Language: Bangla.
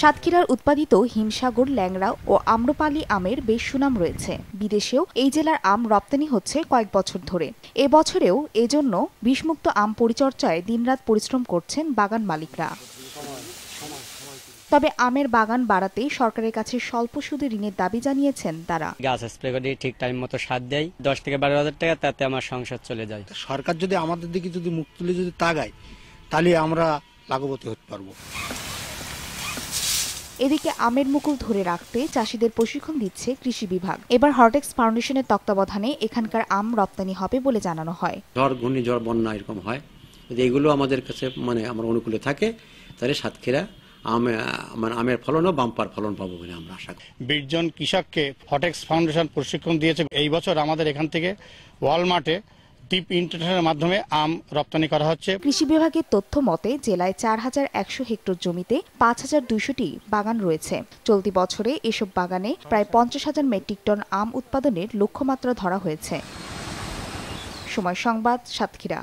সাতক্ষীরার উৎপাদিত হিমসাগর, ল্যাংড়া ও আম্রপালি আমের বেশ সুনাম রয়েছে। বিদেশেও এই জেলার আম রপ্তানি হচ্ছে কয়েক বছর ধরে। এবছরেও এজন্য বিষমুক্ত আম পরিচর্যায় দিনরাত পরিশ্রম করছেন বাগান মালিকরা। তবে আমের বাগান বাড়াতে সরকারের কাছে স্বল্প সুদে ঋণের দাবি জানিয়েছেন তারা। গাছ স্প্রে করে ঠিক টাইম মতো সার দেয়, 10 থেকে 12,000 টাকা, তাতে আমার সংসার চলে যায়। সরকার যদি আমাদের দিকে যদি মুখ তুলে যদি তাকায়, তাহলে আমরা লাভবতী হতে পারবো। এদিকে আমের মুকুল ধরে রাখতে চাষিদের প্রশিক্ষণ দিচ্ছে কৃষি বিভাগ। এবার হরটেক্স ফাউন্ডেশনের তত্ত্বাবধানে এখানকার আম রপ্তানি হবে বলে জানানো হয়। ঝড়, ঘূর্ণিঝড়, বন্যা এরকম হয়, যদি এগুলো আমাদের কাছে আমার অনুকূলে থাকে, তাহলে সাতক্ষীরা আমের ফলনও বাম্পার ফলন পাবো বলে আমরা আশা করি। 20 জন কৃষককে হরটেক্স ফাউন্ডেশন প্রশিক্ষণ দিয়েছে। এই বছর আমাদের এখান থেকে ওয়ালমার্টে ডিপ ইন্টারনেটের মাধ্যমে আম রপ্তানি করা হচ্ছে। কৃষি বিভাগের তথ্য মতে জেলায় 4100 হেক্টর জমিতে 5200টি বাগান রয়েছে। চলতি বছরে এসব বাগানে প্রায় 50,000 মেট্রিক টন আম উৎপাদনের লক্ষ্যমাত্রা ধরা হয়েছে। সময় সংবাদ, সাতক্ষীরা।